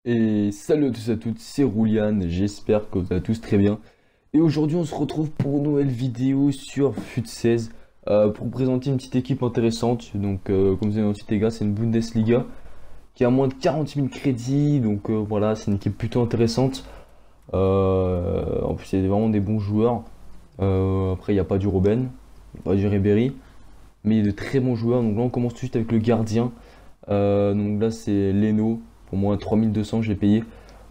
Et salut à tous et à toutes, c'est Roulian, j'espère que vous allez tous très bien. Et aujourd'hui on se retrouve pour une nouvelle vidéo sur FUT16 pour vous présenter une petite équipe intéressante. Donc comme vous avez entendu les gars, c'est une Bundesliga qui a moins de 40 000 crédits. Donc voilà, c'est une équipe plutôt intéressante. En plus il y a vraiment des bons joueurs. Après il n'y a pas du Robben, il n'y a pas du Ribéry, mais il y a de très bons joueurs. Donc là on commence tout de suite avec le gardien. Donc là c'est Leno. Pour moi, 3200, je l'ai payé.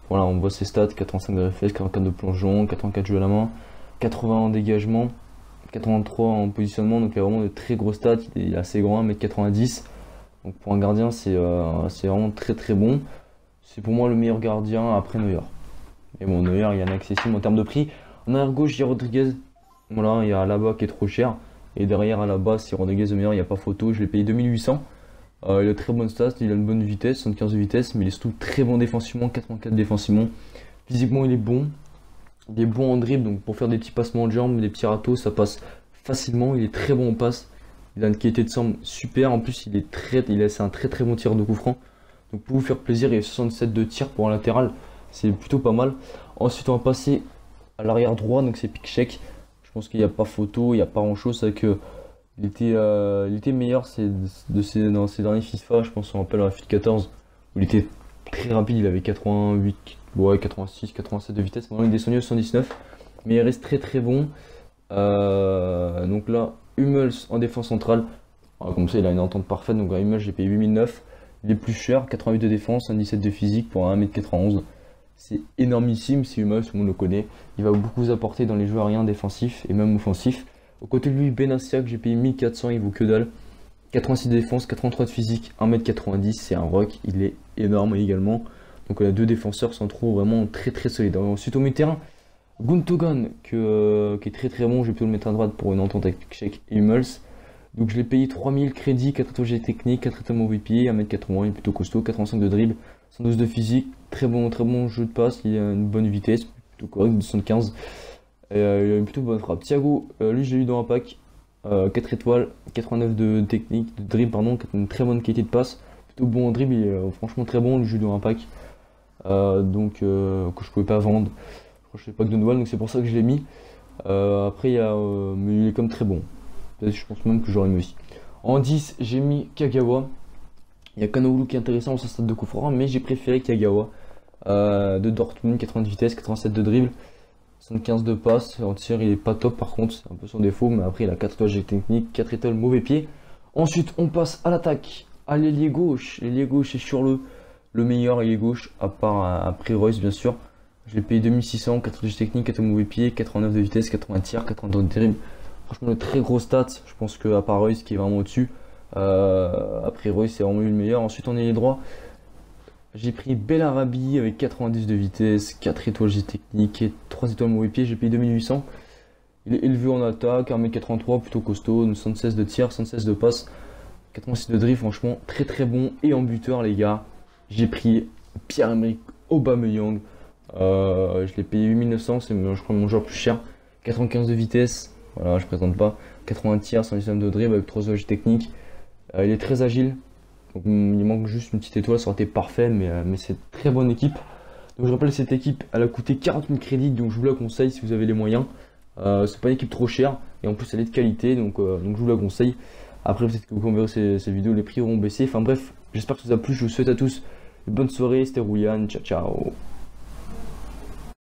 Voilà, on voit ses stats, 85 de réflexe, 84 de plongeon, 84 jeux à la main, 80 en dégagement, 83 en positionnement. Donc il a vraiment de très gros stats. Il est assez grand, 1m90. Donc pour un gardien, c'est vraiment très très bon. C'est pour moi le meilleur gardien après Neuer. Mais bon, Neuer, il y a un accessible en termes de prix. En arrière gauche, il y a Rodriguez. Voilà, il y a Alaba qui est trop cher. Et derrière Alaba, c'est Rodriguez le meilleur, il n'y a pas photo. Je l'ai payé 2800. Il a très bonne stats, il a une bonne vitesse, 75 de vitesse, mais il est surtout très bon défensivement, 84 défensivement. Physiquement, il est bon. Il est bon en dribble, donc pour faire des petits passements de jambes, des petits râteaux, ça passe facilement. Il est très bon en passe. Il a une qualité de semble super. En plus, c'est un très très bon tireur de coup franc. Donc pour vous faire plaisir, il a 67 de tir pour un latéral. C'est plutôt pas mal. Ensuite, on va passer à l'arrière droit, donc c'est Piszczek. Je pense qu'il n'y a pas photo, il n'y a pas grand chose. C'est que il était meilleur dans ses derniers FIFA, je pense, on rappelle à la FIFA 14, où il était très rapide, il avait 88, ouais, 86, 87 de vitesse. Maintenant il est descendu à 79, mais il reste très très bon. Donc là, Hummels en défense centrale, voilà, comme ça il a une entente parfaite. Donc à Hummels j'ai payé 8009, il est plus cher, 88 de défense, 17 de physique pour un 1m91. C'est énormissime, c'est Hummels, tout le monde le connaît. Il va beaucoup vous apporter dans les jeux aériens défensifs et même offensifs. Au côté de lui, Benassia, que j'ai payé 1400, il vaut que dalle. 86 de défense, 83 de physique, 1m90, c'est un rock, il est énorme également. Donc on a deux défenseurs centraux vraiment très très solides. Ensuite au milieu-terrain, Gundogan, qui est très très bon, je vais plutôt le mettre à droite pour une entente avec Piszczek et Hummels. Donc je l'ai payé 3000 crédits, 4 étoiles technique, 4 étoiles mauvais pied, 1m80, il est plutôt costaud, 85 de dribble, 112 de physique, très bon jeu de passe, il a une bonne vitesse, plutôt correct, 215. Et, il a une plutôt bonne frappe. Thiago, lui je l'ai eu dans un pack, 4 étoiles, 89 de technique, de dribble, pardon, une très bonne qualité de passe. Plutôt bon en dribble, il est franchement très bon, lui je l'ai eu dans un pack. Que je pouvais pas vendre. Je sais pas que de Noël, donc c'est pour ça que je l'ai mis. Après, mais il est comme très bon. Je pense même que j'aurais mis aussi. En 10, j'ai mis Kagawa. Il y a Kanoulu qui est intéressant au stade de coup franc, mais j'ai préféré Kagawa. De Dortmund, 80 de vitesse, 87 de dribble. 75 de passe, en tir il est pas top par contre, c'est un peu son défaut, mais après il a 4 étoiles de technique, 4 étoiles mauvais pied. Ensuite on passe à l'attaque, à l'ailier gauche. L'ailier gauche est sur le meilleur ailier gauche, à part après Royce bien sûr. Je l'ai payé 2600, 4 étoiles de technique, 4 mauvais pied, 89 de vitesse, 80 tir, 80 de dribble. Franchement de très gros stats, je pense que à part Royce qui est vraiment au-dessus. Après Royce c'est vraiment le meilleur. Ensuite on ailier droit. J'ai pris Bellarabi avec 90 de vitesse, 4 étoiles G technique et 3 étoiles mauvais pied, j'ai payé 2800. Il est élevé en attaque, 1m83, plutôt costaud, 76 de tir, 116 de passe, 86 de dribble, franchement très très bon. Et en buteur les gars, j'ai pris Pierre-Emerick Aubameyang, je l'ai payé 8900, c'est je crois mon joueur plus cher, 95 de vitesse, voilà je présente pas, 80 de tir, 119 de dribble avec 3 étoiles G technique, il est très agile. Donc il manque juste une petite étoile, ça aurait été parfait, mais c'est une très bonne équipe. Donc je rappelle, cette équipe, elle a coûté 40 000 crédits, donc je vous la conseille si vous avez les moyens. C'est pas une équipe trop chère, et en plus elle est de qualité, donc je vous la conseille. Après peut-être que vous verrez ces vidéos, les prix auront baissé. Enfin bref, j'espère que ça vous a plu, je vous souhaite à tous une bonne soirée, c'était Roulian, ciao ciao.